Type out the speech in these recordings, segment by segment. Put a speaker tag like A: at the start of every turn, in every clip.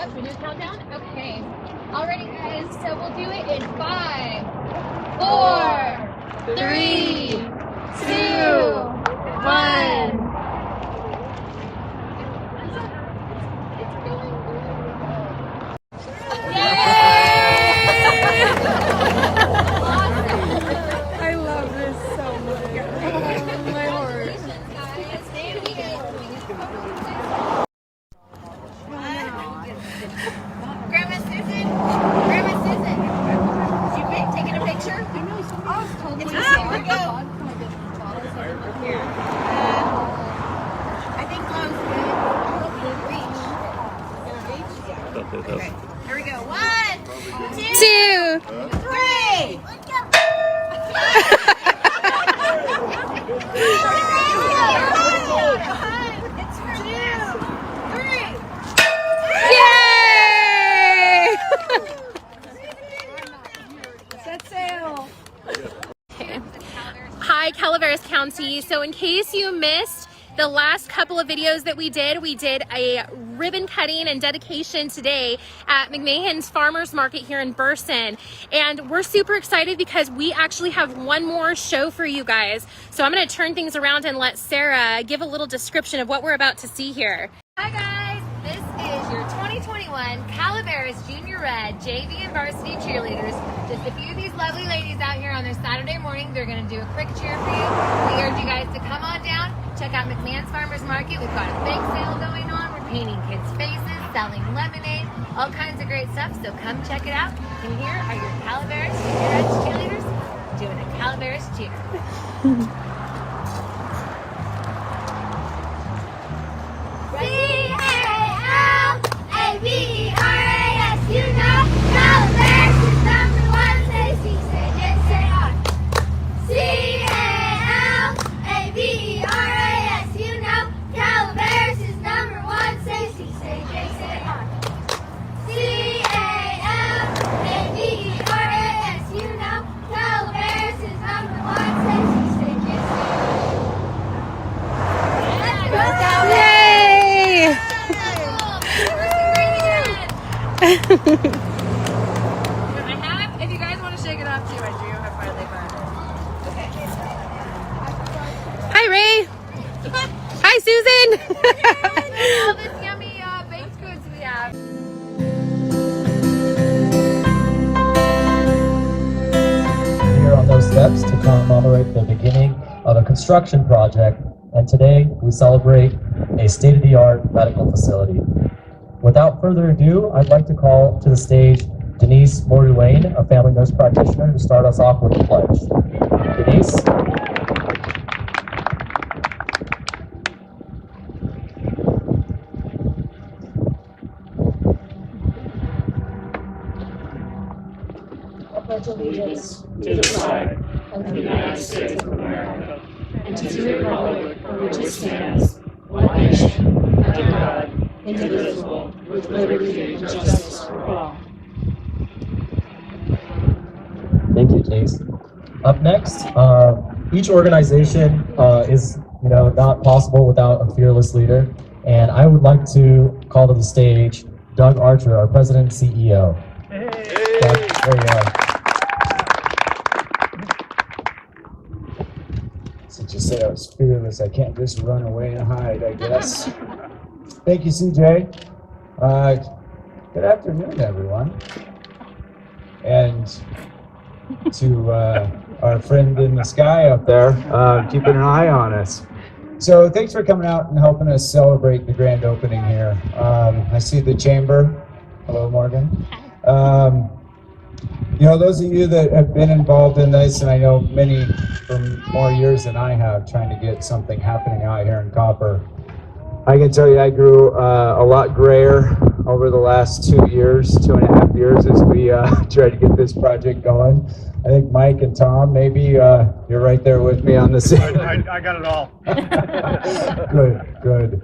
A: Yep, we do a countdown? Okay. Alrighty, guys, so we'll do it in 5, 4, 3, 2, 1.
B: I love this so much. Oh, my heart.
A: Grandma Susan, Grandma Susan, you been taking a picture? I know somebody else told me. Here we go. Here. I think close. Reach. Okay. Here we go. 1, 2, 3. It's for you. 3.
B: Yay! Set sail.
C: Hi, Calaveras County. So in case you missed the last couple of videos that we did a ribbon cutting and dedication today at McMahon's Farmers Market here in Burson. And we're super excited because we actually have one more show for you guys. So I'm gonna turn things around and let Sarah give a little description of what we're about to see here.
A: Hi guys, this is your 2021 Calaveras Junior Red JV and Varsity Cheerleaders. Just a few of these lovely ladies out here on their Saturday morning. They're going to do a quick cheer for you. We urge you guys to come on down, check out McMahon's Farmers Market. We've got a bake sale going on. We're painting kids' faces, selling lemonade, all kinds of great stuff. So come check it out. And here are your Calaveras Junior Red cheerleaders doing a Calaveras cheer. C-A-L-A-V-E-R-A-S, you know, Calaveras is number one, say C, say J, say R. C-A-L-A-V-E-R-A-S, you know, Calaveras is number one, say C, say J, say R. C-A-L-A-V-E-R-A-S, you know, Calaveras is number one, say C, say J, say R. Let's go, Calaveras!
B: Yay!
A: I have, if you guys want to shake it off too, I do have finally found it.
C: Hi, Ray. Hi, Susan.
A: All this yummy baked goods we have.
D: Here on those steps to commemorate the beginning of a construction project, and today we celebrate a state-of-the-art medical facility. Without further ado, I'd like to call to the stage Denise Morduane, a family nurse practitioner, to start us off with the pledge. Denise?
E: I pledge allegiance to the flag of the United States of America and to the republic for which it stands, one nation, under God, indivisible, with liberty and justice for all.
D: Thank you, Denise. Up next, each organization is, not possible without a fearless leader, and I would like to call to the stage Doug Archer, our president and CEO. Hey. Doug, there you go.
F: Since you said I was fearless, I can't just run away and hide, I guess. Thank you, CJ. Good afternoon, everyone. And to our friend in the sky up there, keeping an eye on us. So thanks for coming out and helping us celebrate the grand opening here. I see the chamber. Hello, Morgan. Those of you that have been involved in this, and I know many for more years than I have, trying to get something happening out here in Copper. I can tell you I grew a lot grayer over the last 2.5 years as we tried to get this project going. I think Mike and Tom, maybe you're right there with me on this.
G: I got it all.
F: Good.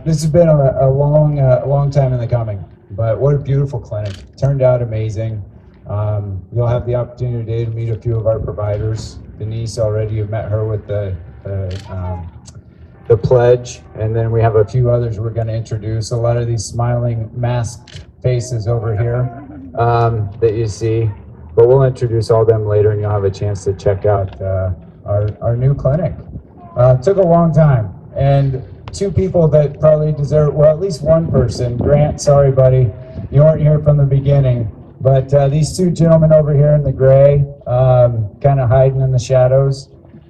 F: This has been a long time in the coming, but what a beautiful clinic. Turned out amazing. You'll have the opportunity today to meet a few of our providers. Denise, already you've met her with the the pledge, and then we have a few others we're going to introduce. A lot of these smiling masked faces over here that you see, but we'll introduce all of them later, and you'll have a chance to check out our new clinic. Took a long time, and two people that probably deserve, well, at least one person. Grant, sorry buddy, you weren't here from the beginning, but these two gentlemen over here in the gray, kind of hiding in the shadows,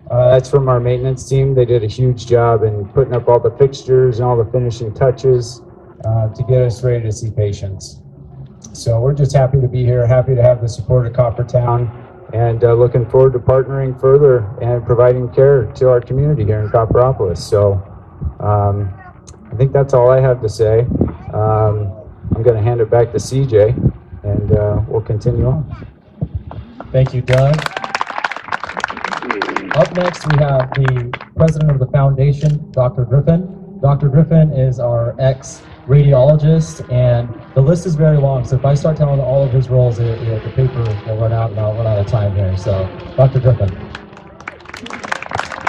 F: that's from our maintenance team. They did a huge job in putting up all the fixtures and all the finishing touches to get us ready to see patients. So we're just happy to be here, happy to have the support of Coppertown, and looking forward to partnering further and providing care to our community here in Copperopolis. So I think that's all I have to say. I'm going to hand it back to CJ, and we'll continue on.
D: Thank you, Doug. Up next, we have the president of the foundation, Dr. Griffin. Dr. Griffin is our ex-radiologist, and the list is very long, so if I start telling all of his roles, the paper will run out, and I'll run out of time here. So, Dr. Griffin.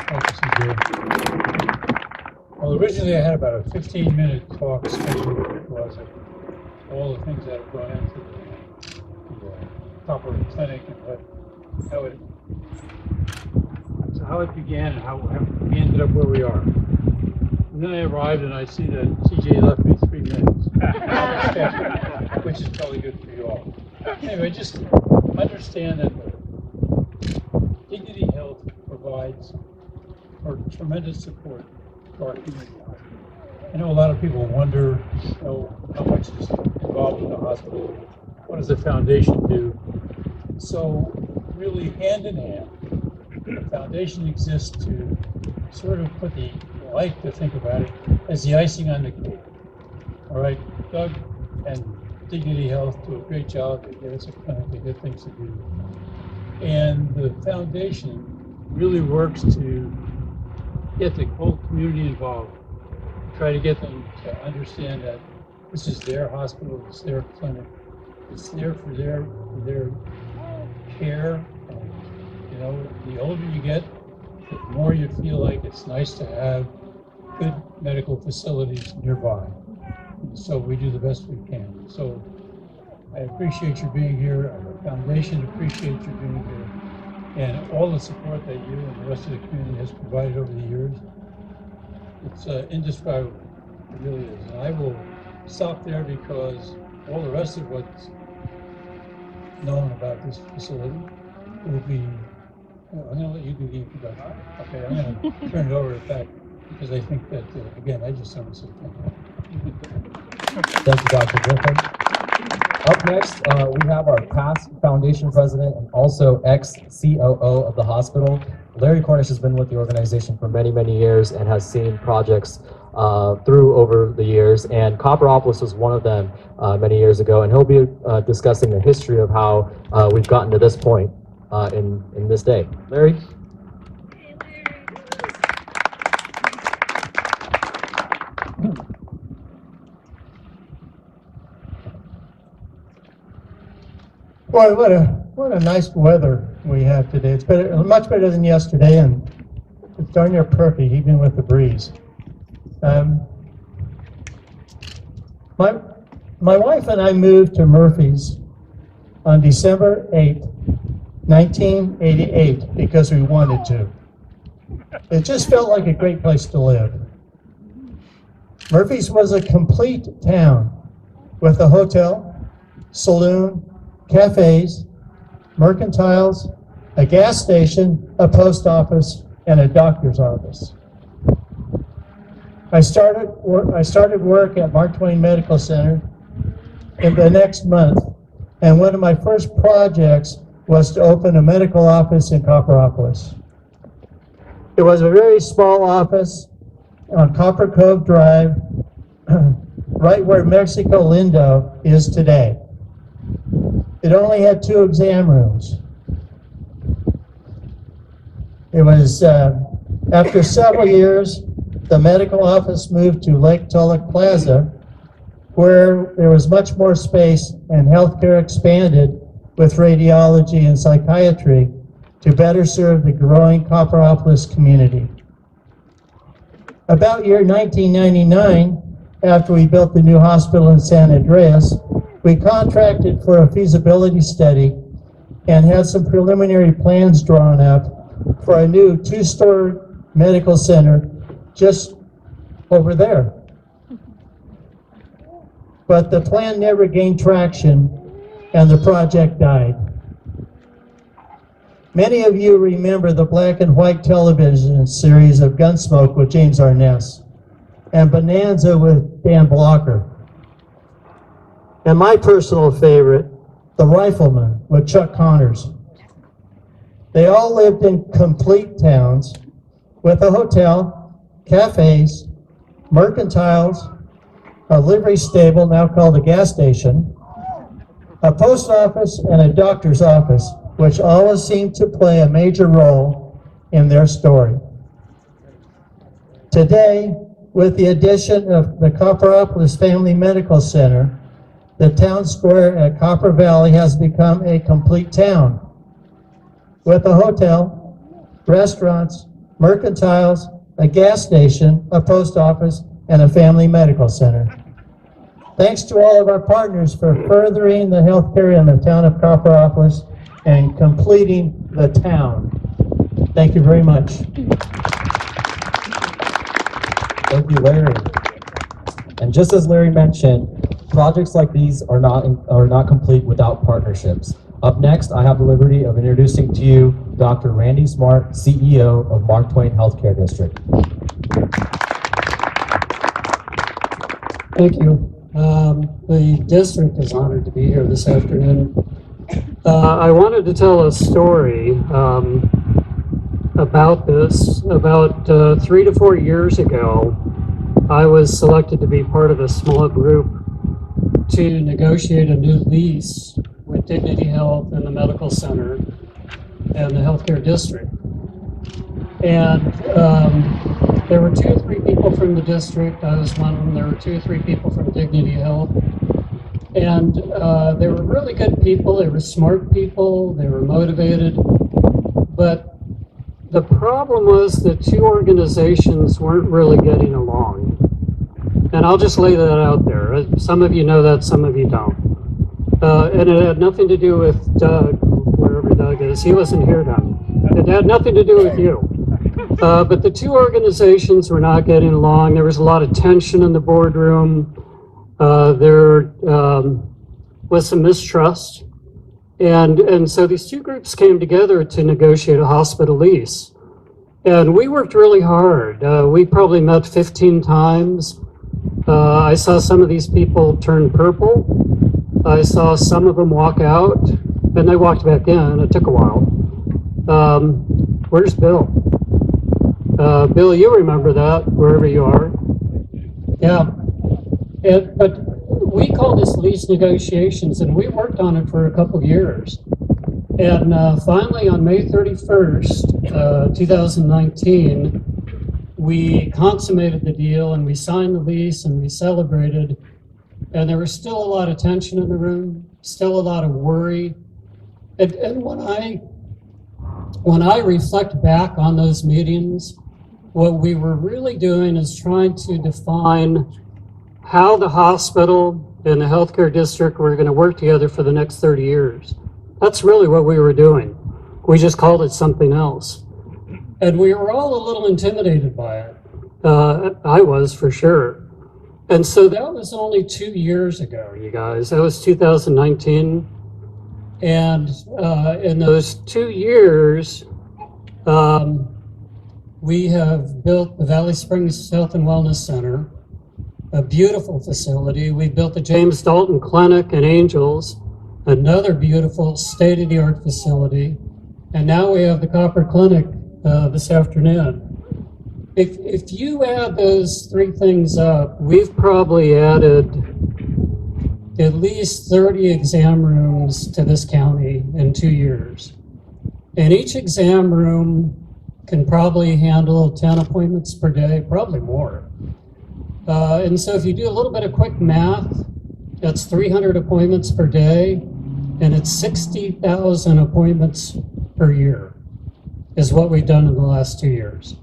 G: Thank you, CJ. Well, originally I had about a 15-minute talk scheduled because of all the things that have gone into the Copper Clinic and how it began and how we ended up where we are. And then I arrived and I see that CJ left me 3 minutes, which is probably good for you all. Anyway, just understand that Dignity Health provides for tremendous support to our community. I know a lot of people wonder, how much is involved in the hospital. What does the foundation do? So really hand in hand, the foundation exists to sort of put the, I like to think about it as the icing on the cake. All right, Doug and Dignity Health do a great job. They give us a clinic, they get things to do. And the foundation really works to get the whole community involved. Try to get them to understand that this is their hospital, it's their clinic, it's there for their care. The older you get, the more you feel like it's nice to have good medical facilities nearby. And so we do the best we can. So I appreciate you being here. Our foundation appreciates you being here, and all the support that you and the rest of the community has provided over the years. It's indescribable, it really is. And I will stop there because all the rest of what's known about this facility will be, I'm going to let you do the introduction. Okay, I'm going to turn it over to Pat because I think that, again, I just want to say thank you.
D: Thank you, Dr. Griffin. Up next, we have our past foundation president and also ex-COO of the hospital. Larry Cornish has been with the organization for many, many years and has seen projects through over the years, and Copperopolis was one of them many years ago, and he'll be discussing the history of how we've gotten to this point in this day. Larry?
H: Boy, what a nice weather we have today. It's better, much better than yesterday, and it's darn near perfect, even with the breeze. My wife and I moved to Murphy's on December 8th, 1988, because we wanted to. It just felt like a great place to live. Murphy's was a complete town with a hotel, saloon, cafes, mercantiles, a gas station, a post office, and a doctor's office. I started work at Mark Twain Medical Center in the next month, and one of my first projects was to open a medical office in Copperopolis. It was a very small office on Copper Cove Drive, right where Mexico Lindo is today. It only had 2 exam rooms. It was, after several years, the medical office moved to Lake Tulloch Plaza, where there was much more space and healthcare expanded with radiology and psychiatry to better serve the growing Copperopolis community. About year 1999, after we built the new hospital in San Andreas, we contracted for a feasibility study and had some preliminary plans drawn up for a new 2-story medical center just over there. But the plan never gained traction and the project died. Many of you remember the black and white television series of Gunsmoke with James Arness and Bonanza with Dan Blocker. And my personal favorite, The Rifleman with Chuck Connors. They all lived in complete towns with a hotel, cafes, mercantiles, a livery stable now called a gas station, a post office, and a doctor's office, which always seemed to play a major role in their story. Today, with the addition of the Copperopolis Family Medical Center, the town square at Copper Valley has become a complete town with a hotel, restaurants, mercantiles, a gas station, a post office, and a family medical center. Thanks to all of our partners for furthering the healthcare in the town of Copperopolis and completing the town. Thank you very much.
D: Thank you, Larry. And just as Larry mentioned, projects like these are not complete without partnerships. Up next, I have the liberty of introducing to you Dr. Randy Smart, CEO of Mark Twain Healthcare District.
I: Thank you. The district is honored to be here this afternoon. I wanted to tell a story about this. About 3 to 4 years ago, I was selected to be part of a small group to negotiate a new lease with Dignity Health and the medical center and the healthcare district. And there were 2 or 3 people from the district. I was one of them. There were 2 or 3 people from Dignity Health. And they were really good people. They were smart people. They were motivated. But the problem was the 2 organizations weren't really getting along. And I'll just lay that out there. Some of you know that, some of you don't. And it had nothing to do with Doug, wherever Doug is. He wasn't here, Doug. It had nothing to do with you. But the 2 organizations were not getting along. There was a lot of tension in the boardroom. There was some mistrust. And so these 2 groups came together to negotiate a hospital lease. And we worked really hard. We probably met 15 times. I saw some of these people turn purple. I saw some of them walk out, and they walked back in. It took a while. Where's Bill? Bill, you remember that, wherever you are. Yeah. But we call this lease negotiations, and we worked on it for a couple of years. And finally, on May 31st, 2019, we consummated the deal, and we signed the lease, and we celebrated. And there was still a lot of tension in the room, still a lot of worry. And when I reflect back on those meetings, what we were really doing is trying to define how the hospital and the healthcare district were going to work together for the next 30 years. That's really what we were doing. We just called it something else. And we were all a little intimidated by it. I was, for sure. And so that was only 2 years ago, you guys. That was 2019. And in those 2 years, we have built the Valley Springs Health and Wellness Center, a beautiful facility. We built the James Dalton Clinic in Angels, another beautiful state-of-the-art facility. And now we have the Copper Clinic this afternoon. If you add those 3 things up, we've probably added at least 30 exam rooms to this county in 2 years. And each exam room can probably handle 10 appointments per day, probably more. And so if you do a little bit of quick math, that's 300 appointments per day, and it's 60,000 appointments per year is what we've done in the last 2 years.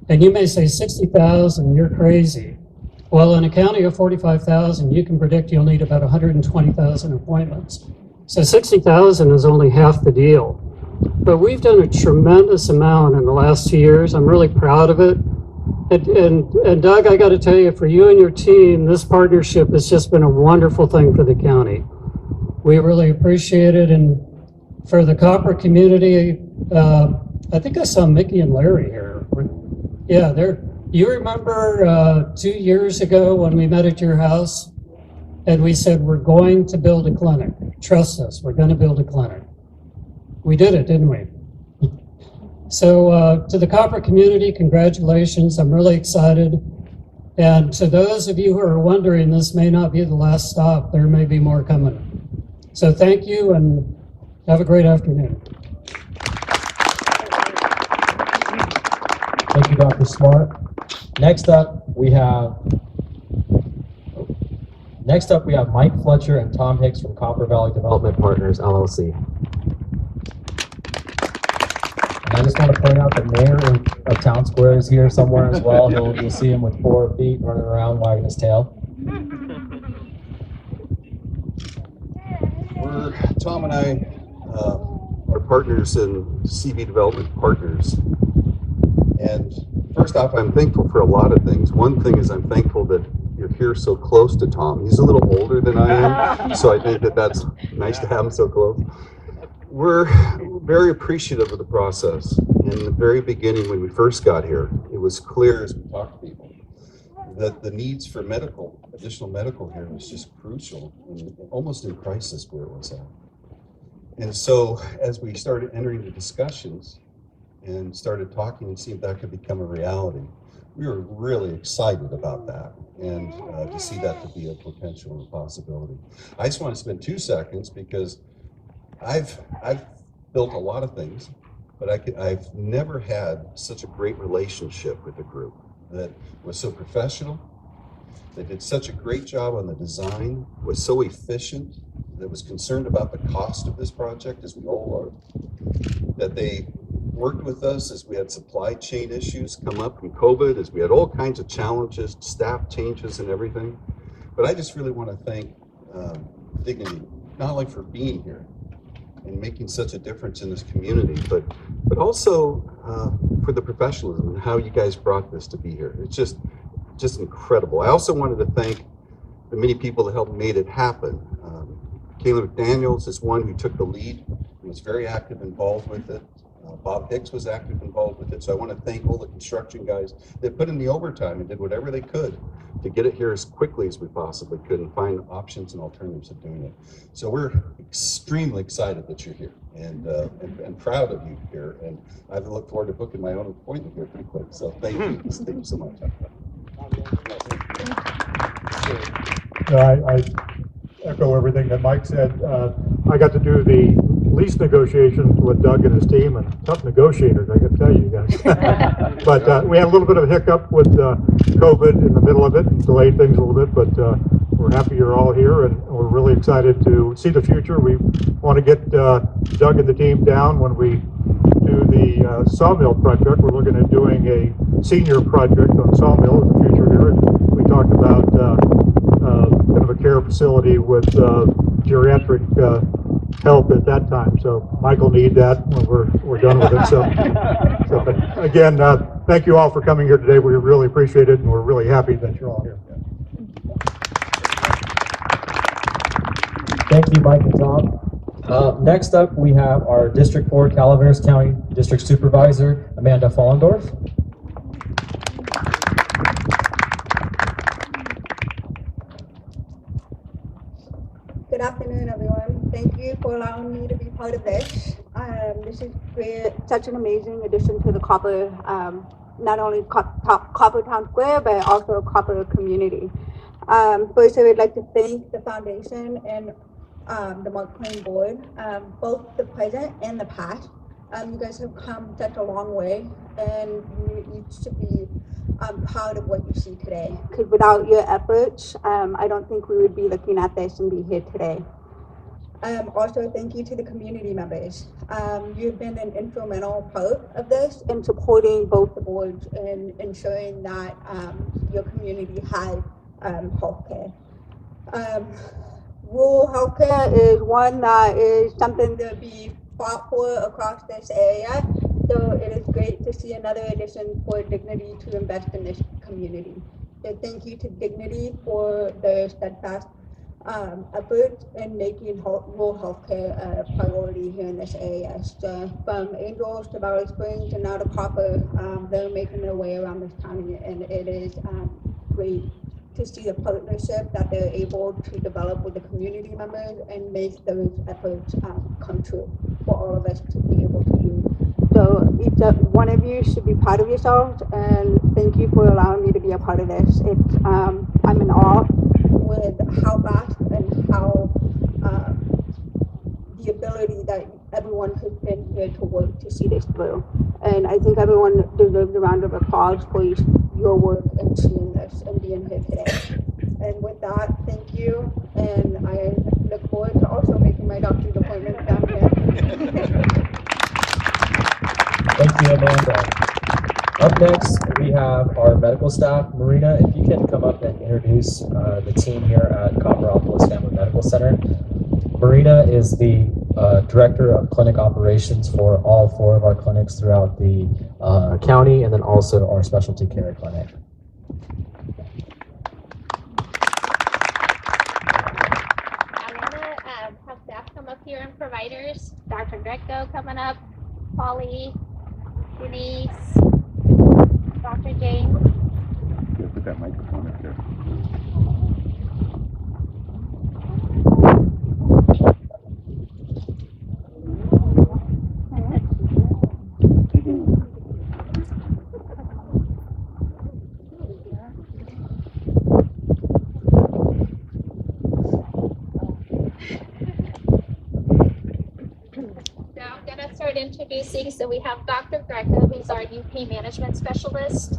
I: And you may say 60,000, you're crazy. Well, in a county of 45,000, you can predict you'll need about 120,000 appointments. So 60,000 is only half the deal. But we've done a tremendous amount in the last 2 years. I'm really proud of it. And Doug, I got to tell you, for you and your team, this partnership has just been a wonderful thing for the county. We really appreciate it. And for the copper community, I think I saw Mickey and Larry here. Yeah, you remember 2 years ago when we met at your house and we said, we're going to build a clinic. Trust us, we're going to build a clinic. We did it, didn't we? So to the copper community, congratulations. I'm really excited. And to those of you who are wondering, this may not be the last stop. There may be more coming. So thank you and have a great afternoon.
D: Thank you, Dr. Smart. Next up, we have Mike Fletcher and Tom Hicks from Copper Valley Development Partners, LLC. And I just want to point out the mayor of Town Square is here somewhere as well. You'll see him with 4 feet running around wagging his tail.
J: Tom and I are partners in CV Development Partners. And first off, I'm thankful for a lot of things. One thing is I'm thankful that you're here so close to Tom. He's a little older than I am, so I think that's nice to have him so close. We're very appreciative of the process. In the very beginning, when we first got here, it was clear as we talked to people that the needs for additional medical here was just crucial and almost in crisis where it was at. And so as we started entering the discussions and started talking and seeing if that could become a reality, we were really excited about that and to see that to be a potential and a possibility. I just want to spend 2 seconds because I've built a lot of things, but I've never had such a great relationship with a group that was so professional, that did such a great job on the design, was so efficient, that was concerned about the cost of this project, as we all are, that they worked with us as we had supply chain issues come up from COVID, as we had all kinds of challenges, staff changes and everything. But I just really want to thank Dignity, not only for being here and making such a difference in this community, but also for the professionalism and how you guys brought this to be here. It's just incredible. I also wanted to thank the many people that helped made it happen. Kayla McDaniels is one who took the lead and was very active involved with it. Bob Hicks was active involved with it. So I want to thank all the construction guys that put in the overtime and did whatever they could to get it here as quickly as we possibly could and find options and alternatives of doing it. So we're extremely excited that you're here and proud of you here. And I look forward to booking my own appointment here pretty quick. So thank you. Thank you so much.
K: I echo everything that Mike said. I got to do the lease negotiations with Doug and his team, and tough negotiators, I can tell you guys. But we had a little bit of a hiccup with COVID in the middle of it, and delayed things a little bit, but we're happy you're all here, and we're really excited to see the future. We want to get Doug and the team down when we do the sawmill project. We're looking at doing a senior project on sawmill in the future here. We talked about kind of a care facility with geriatric help at that time. So Mike will need that when we're done with it. So again, thank you all for coming here today. We really appreciate it, and we're really happy that you're all here.
D: Thank you, Mike and Tom. Next up, we have our District 4 Calaveras County District Supervisor, Amanda Fallingdorf.
L: Good afternoon, everyone. Thank you for allowing me to be part of this. This is such an amazing addition to the Copper, not only Copper Town Square, but also Copper community. First, I would like to thank the foundation and the Mark Twain board, both the present and the past. You guys have come such a long way, and you should be proud of what you see today. Because without your efforts, I don't think we would be looking at this and be here today. Also, thank you to the community members. You've been an instrumental part of this in supporting both the boards and ensuring that your community has healthcare. Rural healthcare is one that is something to be fought for across this area. So it is great to see another addition for Dignity to invest in this community. So thank you to Dignity for their steadfast efforts in making rural healthcare a priority here in this area. So from Angels to Valley Springs and now to Copper, they're making their way around this county, and it is great to see the partnership that they're able to develop with the community members and make those efforts come true for all of us to be able to do. So each one of you should be proud of yourselves, and thank you for allowing me to be a part of this. It's I'm in awe with how fast and how the ability that everyone has been here to work to see this through. And I think everyone deserves a round of applause for your work in seeing this and being here today. And with that, thank you, and I look forward to also making my doctor's appointment down here.
D: Thank you, Amanda. Up next, we have our medical staff. Marina, if you can come up and introduce the team here at Copperopolis Family Medical Center. Marina is the Director of Clinic Operations for all 4 of our clinics throughout the county, and then also our specialty care clinic.
C: I'm gonna have staff come up here and providers. Dr. Greco coming up, Polly, Denise, Dr. James.
J: Yeah, put that microphone up there.
C: Now I'm gonna start introducing, so we have Dr. Greco, who's our UK management specialist.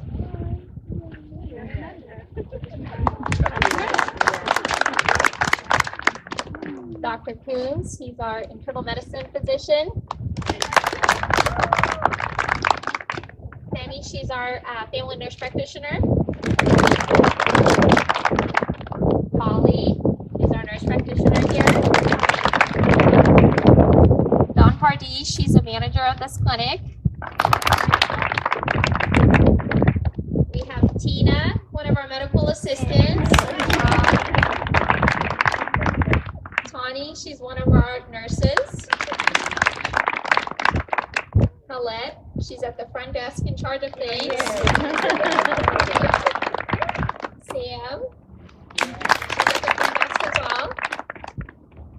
C: Dr. Coons, he's our internal medicine physician. Sammy, she's our family nurse practitioner. Polly is our nurse practitioner here. Dawn Pardee, she's a manager of this clinic. We have Tina, one of our medical assistants. Tawny, she's one of our nurses. Colette, she's at the front desk in charge of things. Sam, she's at the front desk as well.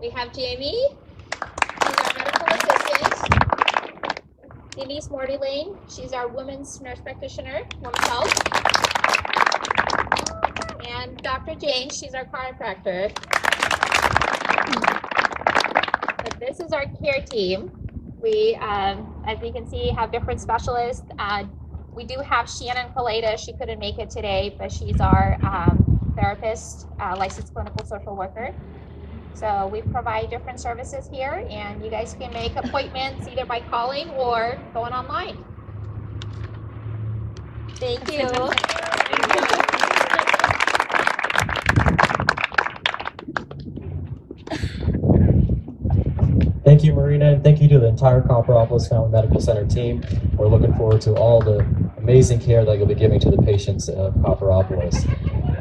C: We have Jamie, she's our medical assistant. Denise Morty Lane, she's our women's nurse practitioner, women's health. And Dr. Jane, she's our chiropractor. But this is our care team. We, as you can see, have different specialists. We do have Shannon Kaleda. She couldn't make it today, but she's our therapist, licensed clinical social worker. So we provide different services here, and you guys can make appointments either by calling or going online. Thank you.
D: Thank you, Marina, and thank you to the entire Copperopolis Family Medical Center team. We're looking forward to all the amazing care that you'll be giving to the patients of Copperopolis.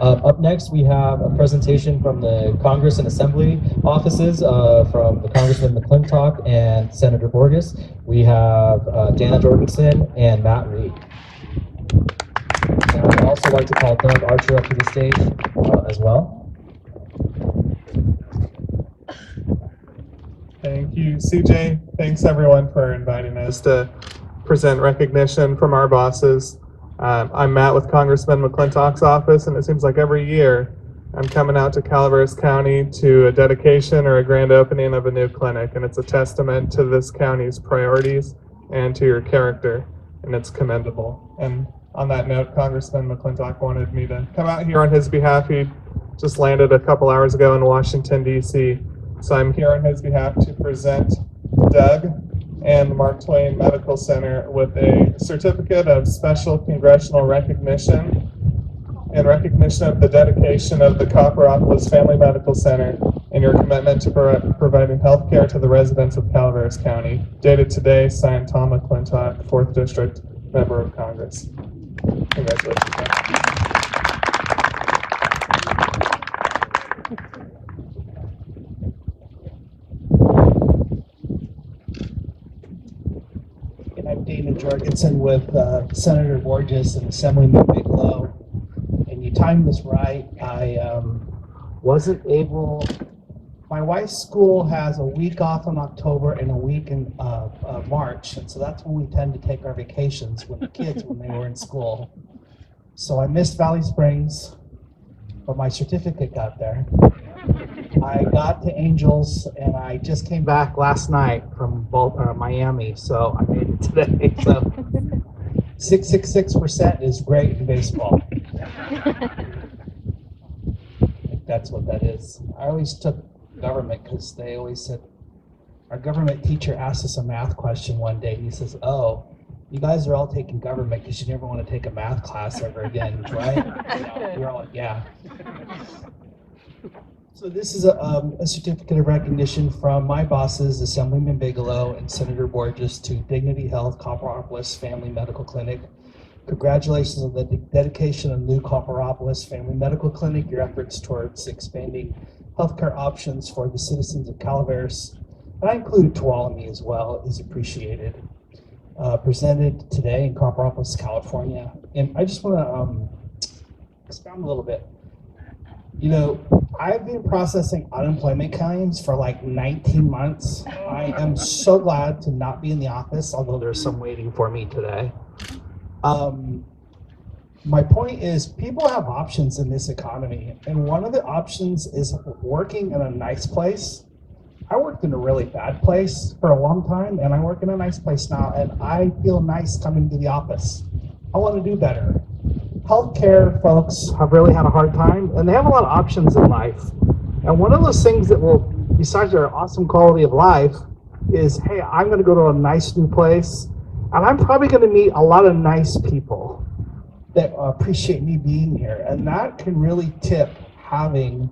D: Up next, we have a presentation from the Congress and Assembly offices from the Congressman McClintock and Senator Borges. We have Dana Jorgensen and Matt Reed. And I'd also like to call Doug Archer up to the stage as well.
M: Thank you, CJ. Thanks everyone for inviting us to present recognition from our bosses. I'm Matt with Congressman McClintock's office, and it seems like every year I'm coming out to Calaveras County to a dedication or a grand opening of a new clinic, and it's a testament to this county's priorities and to your character, and it's commendable. And on that note, Congressman McClintock wanted me to come out here on his behalf. He just landed a couple hours ago in Washington, D.C., So I'm here on his behalf to present Doug and the Mark Twain Medical Center with a certificate of special congressional recognition in recognition of the dedication of the Copperopolis Family Medical Center and your commitment to providing health care to the residents of Calaveras County. Dated today, signed Tom McClintock, 4th District, Member of Congress. Congratulations.
N: And I'm Dana Jorgensen with Senator Borges and Assemblyman Bigelow. And you timed this right. I wasn't able. My wife's school has a week off in October and a week in March, and so that's when we tend to take our vacations with the kids when they were in school. So I missed Valley Springs, but my certificate got there. I got to Angels, and I just came back last night from Miami, so I made it today. So 666% is great in baseball. That's what that is. I always took government because they always said, our government teacher asked us a math question one day, and he says, "Oh, you guys are all taking government because you never want to take a math class ever again, right?" We're all like, "Yeah." So this is a certificate of recognition from my bosses, Assemblyman Bigelow and Senator Borges, to Dignity Health Copperopolis Family Medical Clinic. Congratulations on the dedication of new Copperopolis Family Medical Clinic. Your efforts towards expanding healthcare options for the citizens of Calaveras, and I include Tuolumne as well, is appreciated. Presented today in Copperopolis, California. And I just want to expound a little bit. You know, I've been processing unemployment claims for like 19 months. I am so glad to not be in the office, although there's some waiting for me today. My point is, people have options in this economy, and one of the options is working in a nice place. I worked in a really bad place for a long time, and I work in a nice place now, and I feel nice coming to the office. I want to do better. Healthcare folks have really had a hard time, and they have a lot of options in life. And one of those things that will, besides their awesome quality of life, is, hey, I'm going to go to a nice new place, and I'm probably going to meet a lot of nice people that appreciate me being here. And that can really tip having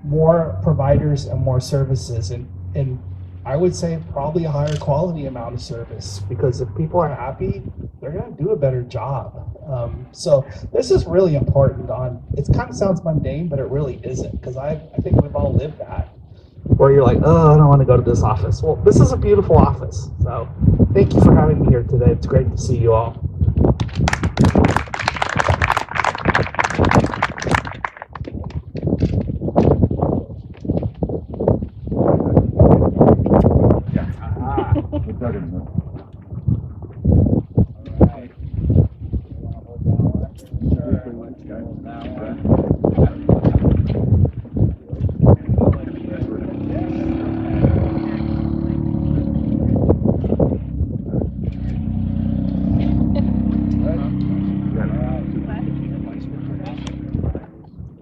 N: more providers and more services. And I would say probably a higher quality amount of service, because if people are happy, they're going to do a better job. So this is really important. It kind of sounds mundane, but it really isn't, because I think we've all lived that, where you're like, oh, I don't want to go to this office. Well, this is a beautiful office. So thank you for having me here today. It's great to see you all.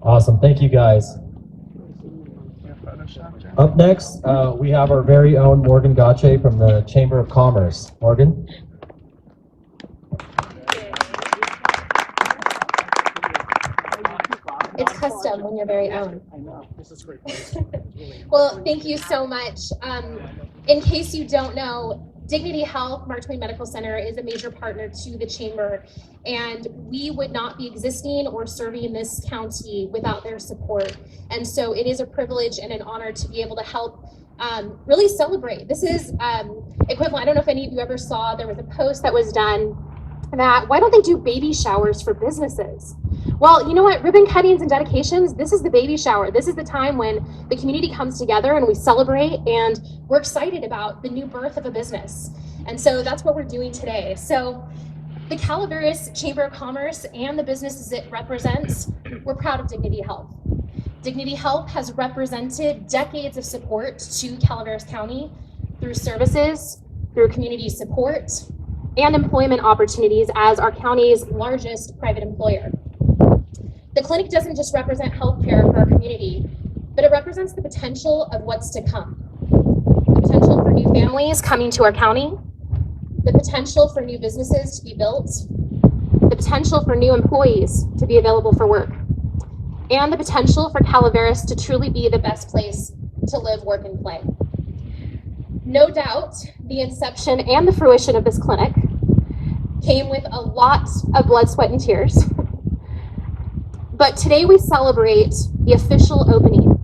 D: Awesome, thank you guys. Up next, we have our very own Morgan Gache from the Chamber of Commerce. Morgan?
C: It's custom when you're very own. I know. This is great. Well, thank you so much. In case you don't know, Dignity Health Mark Twain Medical Center is a major partner to the Chamber, and we would not be existing or serving in this county without their support. And so it is a privilege and an honor to be able to help really celebrate. This is equivalent. I don't know if any of you ever saw, there was a post that was done that, why don't they do baby showers for businesses? Well, you know what? Ribbon cuttings and dedications, this is the baby shower. This is the time when the community comes together and we celebrate, and we're excited about the new birth of a business. And so that's what we're doing today. So the Calaveras Chamber of Commerce and the businesses it represents, we're proud of Dignity Health. Dignity Health has represented decades of support to Calaveras County through services, through community support, and employment opportunities as our county's largest private employer. The clinic doesn't just represent healthcare for our community. but it represents the potential of what's to come. The potential for new families coming to our county, the potential for new businesses to be built, the potential for new employees to be available for work, and the potential for Calaveras to truly be the best place to live, work, and play. No doubt, the inception and the fruition of this clinic came with a lot of blood, sweat, and tears. But today we celebrate the official opening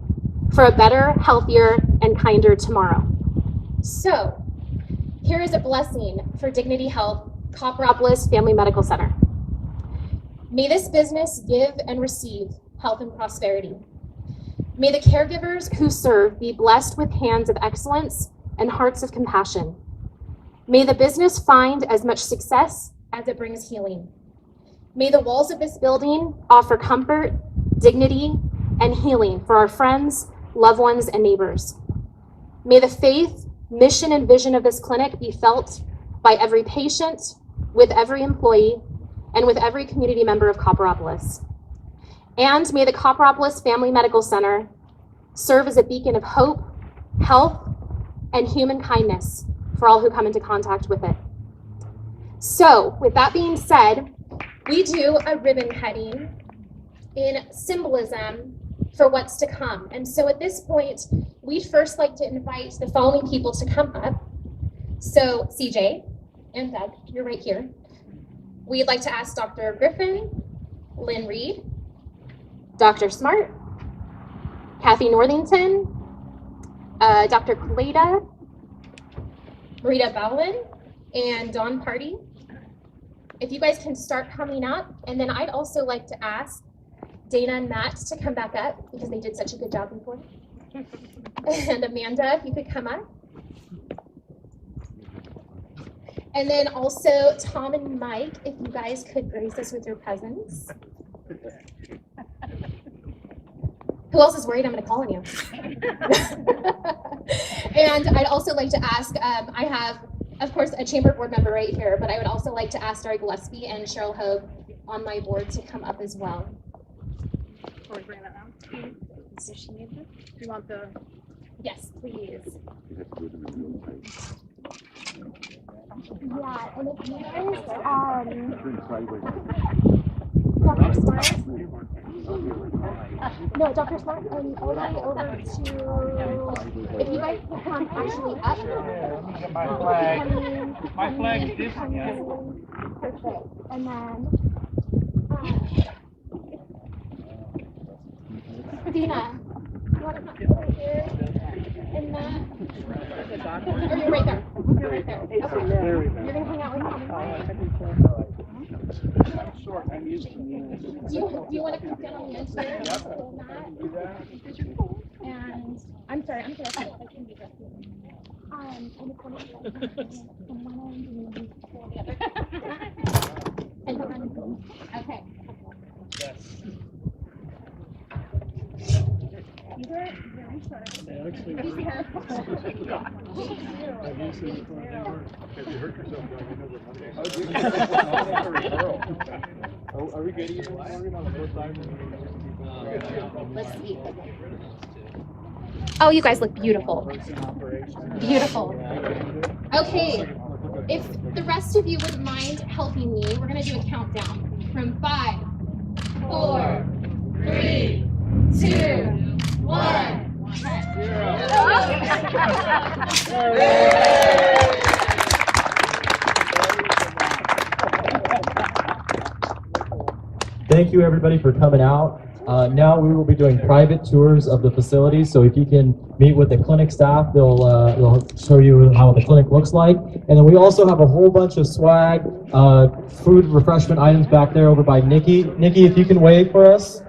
C: for a better, healthier, and kinder tomorrow. So, here is a blessing for Dignity Health, Copperopolis Family Medical Center. May this business give and receive health and prosperity. May the caregivers who serve be blessed with hands of excellence and hearts of compassion. May the business find as much success as it brings healing. May the walls of this building offer comfort, dignity, and healing for our friends, loved ones, and neighbors. May the faith, mission, and vision of this clinic be felt by every patient, with every employee, and with every community member of Copperopolis. And may the Copperopolis Family Medical Center serve as a beacon of hope, health, and human kindness for all who come into contact with it. So, with that being said, we do a ribbon cutting in symbolism for what's to come. And so at this point, we'd first like to invite the following people to come up. So CJ and Doug, you're right here. We'd like to ask Dr. Griffin, Lynn Reed, Dr. Smart, Kathy Northington, Dr. Kaleda, Marita Bowlin, and Dawn Party. If you guys can start coming up, and then I'd also like to ask Dana and Matt to come back up because they did such a good job before. And Amanda, if you could come up. And then also Tom and Mike, if you guys could grace us with your presence. Who else is worried I'm going to call on you? And I'd also like to ask, I have, of course, a chamber board member right here, but I would also like to ask Dari Gillespie and Cheryl Hogue on my board to come up as well.
B: Before we bring that down, does she need this? Do you want the?
C: Yes, please.
O: Yeah, and if you guys, Dr. Smart, no, Dr. Smart, and all the way over to, if you guys could come actually up.
G: My flag. My flag is this one, yeah.
O: Perfect. And then, Dina, you want to come over here? And then, or you're right there. You're right there. Okay. You're going to hang out with Tom.
G: Short, I'm used to
O: Do you want to come down on the bench there? And I'm sorry, I can be dressed. And it's one from one end and then the other. And then, okay.
G: Yes.
O: These are very short.
G: Actually,
O: Be careful.
G: have you seen before they work? Have you hurt yourself Are we good here?
C: Let's see. Oh, you guys look beautiful. Beautiful. Okay, if the rest of you wouldn't mind helping me, we're gonna do a countdown from 5, 4, 3, 2, 1.
D: Thank you, everybody, for coming out. Now we will be doing private tours of the facility, so if you can meet with the clinic staff, they'll show you how the clinic looks like. And then we also have a whole bunch of swag, food, refreshment items back there over by Nikki. Nikki, if you can wave for us.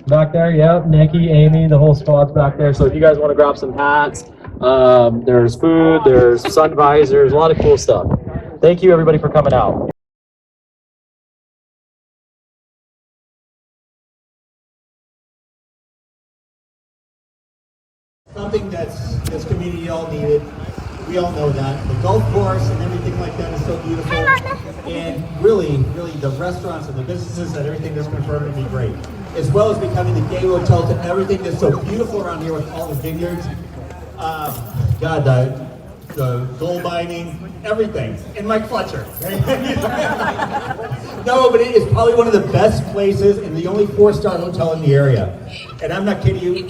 D: Back there, yep, Nikki, Amy, the whole squad's back there. So if you guys want to grab some hats, there's food, there's sun visors, a lot of cool stuff. Thank you, everybody, for coming out.
P: Something that's this community all needed. We all know that. The golf course and everything like that is so beautiful. And really, the restaurants and the businesses and everything that's confirmed to be great. as well as becoming the gateway hotel to everything that's so beautiful around here with all the vineyards. God, the gold mining, everything. And Mike Fletcher. No, but it is probably one of the best places and the only 4-star hotel in the area. And I'm not kidding you,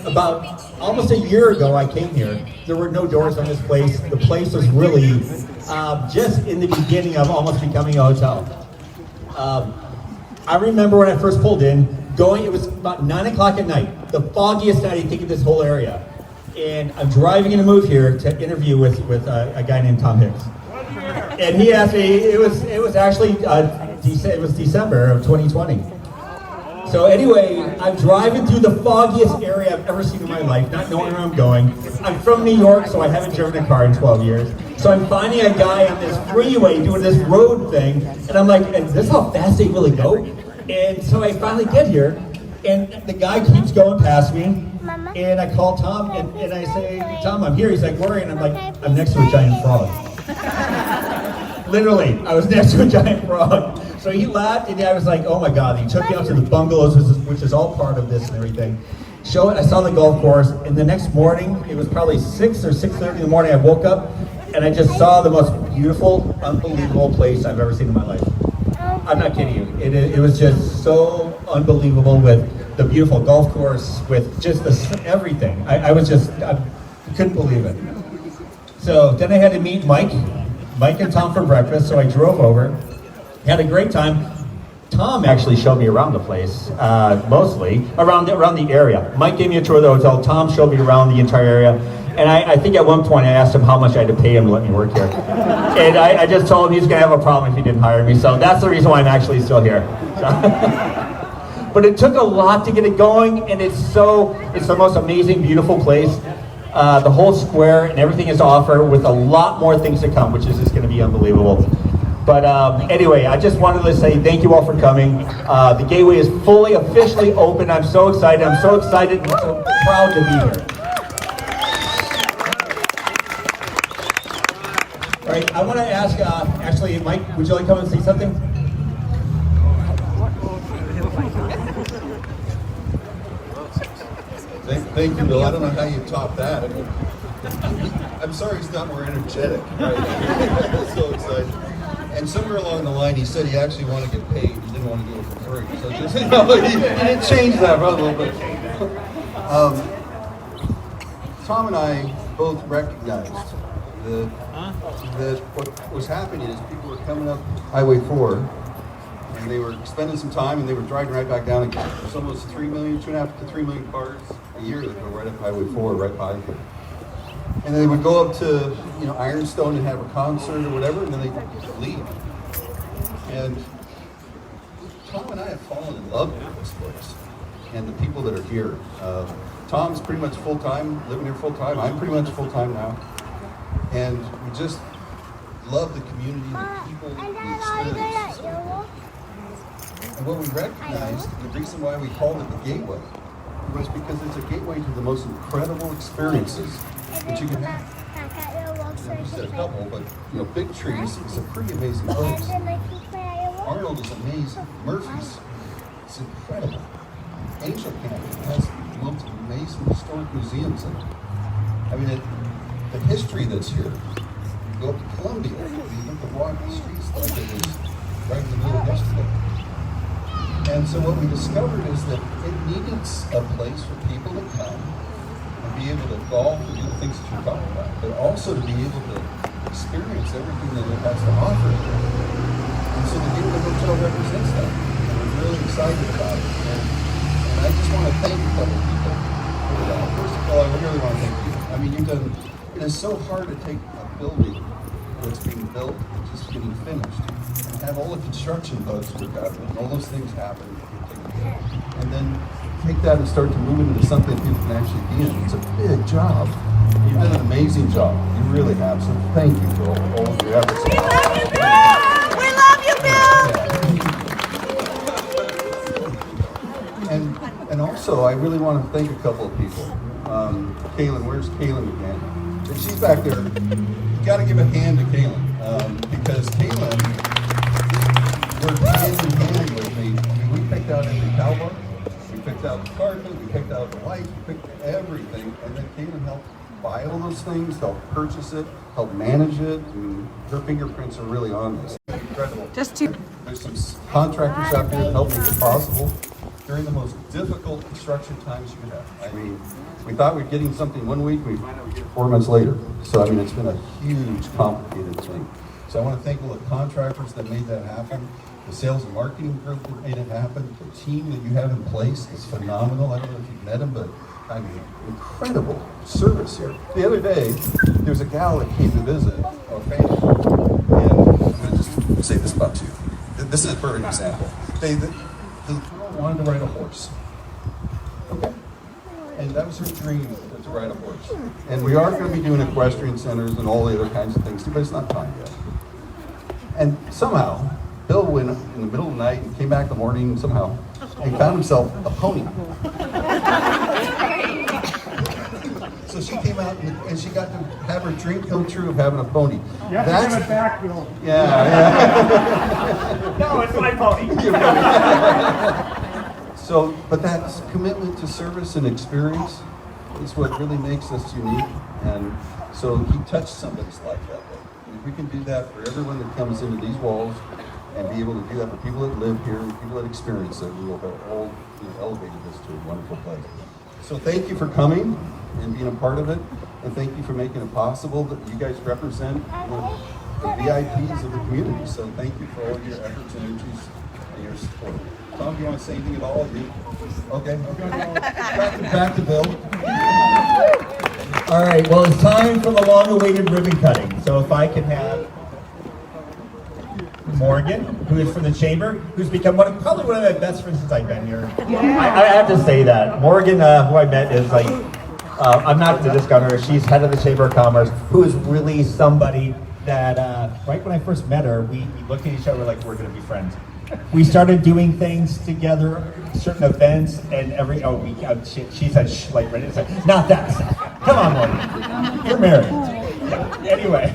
P: about almost a year ago I came here. There were no doors on this place. The place was really just in the beginning of almost becoming a hotel. I remember when I first pulled in, it was about 9 o'clock at night, the foggiest night I think of this whole area. And I'm driving in to move here to interview with a guy named Tom Hicks. And he asked me, it was actually, it was December of 2020. So anyway, I'm driving through the foggiest area I've ever seen in my life, not knowing where I'm going. I'm from New York, so I haven't driven a car in 12 years. So I'm finding a guy on this freeway doing this road thing, and I'm like, is this how fast they really go? And so I finally get here, and the guy keeps going past me, and I call Tom, and I say, Tom, I'm here. He's like, where are you? And I'm like, I'm next to a giant frog. Literally, I was next to a giant frog. So he laughed, and I was like, oh my God. He took me out to the bungalows, which is all part of this and everything. I saw the golf course, and the next morning, it was probably 6 or 6:30 in the morning, I woke up, and I just saw the most beautiful, unbelievable place I've ever seen in my life. I'm not kidding you. It was just so unbelievable with the beautiful golf course, with just everything. I couldn't believe it. So then I had to meet Mike and Tom for breakfast, so I drove over, had a great time. Tom actually showed me around the place, mostly, around the area. Mike gave me a tour of the hotel, Tom showed me around the entire area, and I think at one point I asked him how much I had to pay him to let me work here. And I just told him he's gonna have a problem if he didn't hire me, so that's the reason why I'm actually still here. But it took a lot to get it going, and it's the most amazing, beautiful place. The whole square and everything is offered with a lot more things to come, which is just gonna be unbelievable. But anyway, I just wanted to say thank you all for coming. The gateway is officially open. I'm so excited and so proud to be here. All right, I want to ask, actually, Mike, would you like to come and say something?
J: Thank you, Bill. I don't know how you top that. I mean, I'm sorry he's not more energetic. Right? I'm so excited. And somewhere along the line, he said he actually wanted to get paid. He didn't want to do it for free. So just, he didn't change that a little bit. Tom and I both recognized that what was happening is people were coming up Highway 4, and they were spending some time, and they were driving right back down again. There's almost 2.5 to 3 million cars a year that go right up Highway 4, right by here. And they would go up to, Ironstone and have a concert or whatever, and then they'd leave. And Tom and I have fallen in love with this place and the people that are here. Tom's pretty much full-time, living here full-time. I'm pretty much full-time now. And we just love the community, the people, the experience. And what we recognized, the reason why we called it the Gateway, was because it's a gateway to the most incredible experiences that you can have. Just a couple, but Big Trees is a pretty amazing place. Arnold is amazing. Murphy's, it's incredible. Angel Camp has the most amazing historic museums in it. I mean, the history that's here. You go up to Columbia, you look at walking the streets like it was right in the middle of yesterday. And so what we discovered is that it needed a place for people to come and be able to golf and do the things that you're talking about, but also to be able to experience everything that it has to offer. And so the Gateway Hotel represents that. And we're really excited about it. And I just want to thank a couple people for that. First of all, I really want to thank you. I mean, it is so hard to take a building that's being built, just getting finished, and have all the construction bugs work out, and all those things happen, and then take that and start to move it into something that people can actually be in. It's a big job. You've done an amazing job. You really have. So thank you for all of your efforts.
Q: We love you, Bill! We love you, Bill!
J: And also, I really want to thank a couple of people. Kaylin, where's Kaylin again? If she's back there, you got to give a hand to Kaylin, because Kaylin worked hand in hand with me. I mean, we picked out every cowboy. picked out the carpet, we picked out the lights, we picked everything, and then Caitlin helped buy all those things, helped purchase it, helped manage it. I mean, her fingerprints are really on this. Incredible.
B: Just two.
J: There's some contractors out there that help make it possible during the most difficult construction times you could have. I mean, we thought we were getting something one week, we find out we get it 4 months later. So, I mean, it's been a huge, complicated thing. So I want to thank all the contractors that made that happen, the sales and marketing group that made it happen, the team that you have in place is phenomenal. I don't know if you've met them, but I mean, incredible service here. The other day, there was a gal that came to visit our family, and I'm going to just say this about you. This is a perfect example. The girl wanted to ride a horse. Okay? And that was her dream, to ride a horse. And we are going to be doing equestrian centers and all the other kinds of things too, but it's not time yet. And somehow, Bill went in the middle of the night and came back in the morning and somehow he found himself a pony. So she came out and she got to have her dream come true of having a pony.
K: You have to give it back, Bill.
J: Yeah.
K: No, it's my pony.
J: So, but that commitment to service and experience is what really makes us unique. And so he touched somebody's life that way. And if we can do that for everyone that comes into these walls and be able to do that for people that live here and people that experience it, we will have all elevated this to a wonderful place. So thank you for coming and being a part of it. And thank you for making it possible that you guys represent the VIPs of the community. So thank you for all your efforts and energies and your support. Tom, do you want to say anything at all? Okay. Back to Bill.
P: All right, well, it's time for the long-awaited ribbon cutting. So if I can have Morgan, who is from the chamber, who's become probably one of my best friends since I've been here. I have to say that. Morgan, who I met, is like, I'm not to discount her, she's head of the Chamber of Commerce, who is really somebody that, right when I first met her, we looked at each other like we're going to be friends. We started doing things together, certain events, and she said, shh, like, ready to say, not that stuff. Come on, Morgan. You're married. Anyway.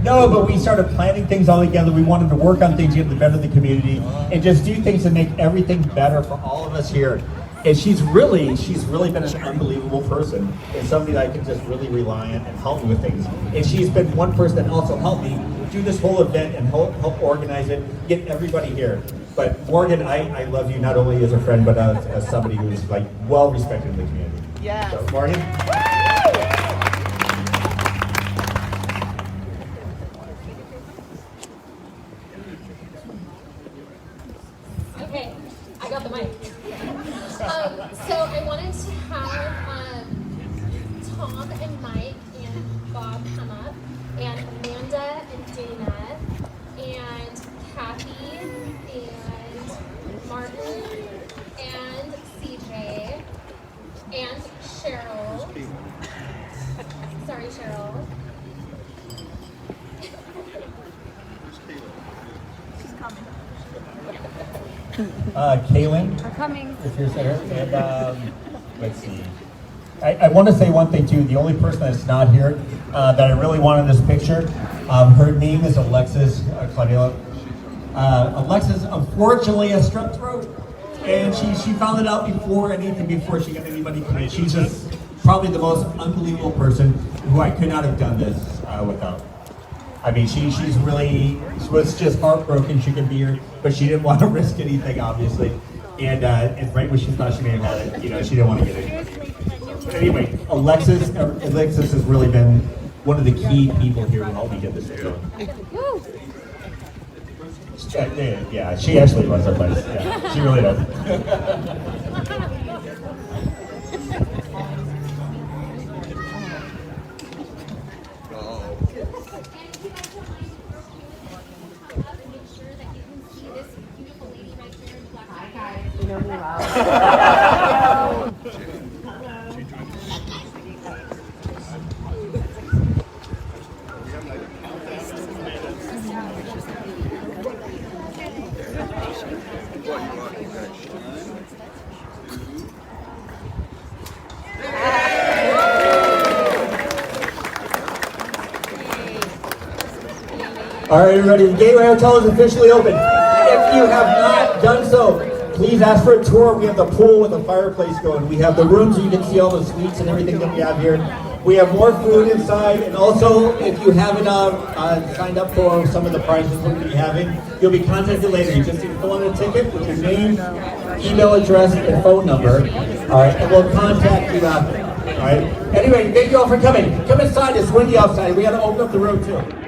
P: No, but we started planning things all together. We wanted to work on things to get the better of the community and just do things to make everything better for all of us here. And she's really been an unbelievable person and somebody that I can just really rely on and help me with things. And she's been one person that also helped me do this whole event and help organize it, get everybody here. But Morgan, I love you not only as a friend, but as somebody who's like well respected in the community. Yeah. So Morgan.
C: Okay, I got the mic. So I wanted to have Tom and Mike and Bob come up, and Amanda and Dana, and Kathy, and Martin, and CJ, and Cheryl. Sorry, Cheryl.
B: She's coming.
P: Kaylin,
B: We're coming.
P: if you're there, and let's see. I want to say one thing too. The only person that's not here that I really want in this picture, her name is Alexis Claudilla. Alexis unfortunately has strep throat, and she found it out before she got anybody committed. She's just probably the most unbelievable person who I could not have done this without. I mean, she was just heartbroken she could be here, but she didn't want to risk anything, obviously. And right when she thought she may have had it, she didn't want to get anybody. But anyway, Alexis has really been one of the key people here who helped me get this going. Yeah, she actually runs our place. Yeah, she really does. All right, everybody, the Gateway Hotel is officially open. If you have not done so, please ask for a tour. We have the pool with a fireplace going. We have the rooms so you can see all the suites and everything that we have here. We have more food inside, and also if you haven't signed up for some of the prizes we're going to be having, you'll be contacted later. You just need to fill in a ticket with your name, email address, and phone number. All right, and we'll contact you after. All right. Anyway, thank you all for coming. Come inside. It's windy outside. We got to open up the road too.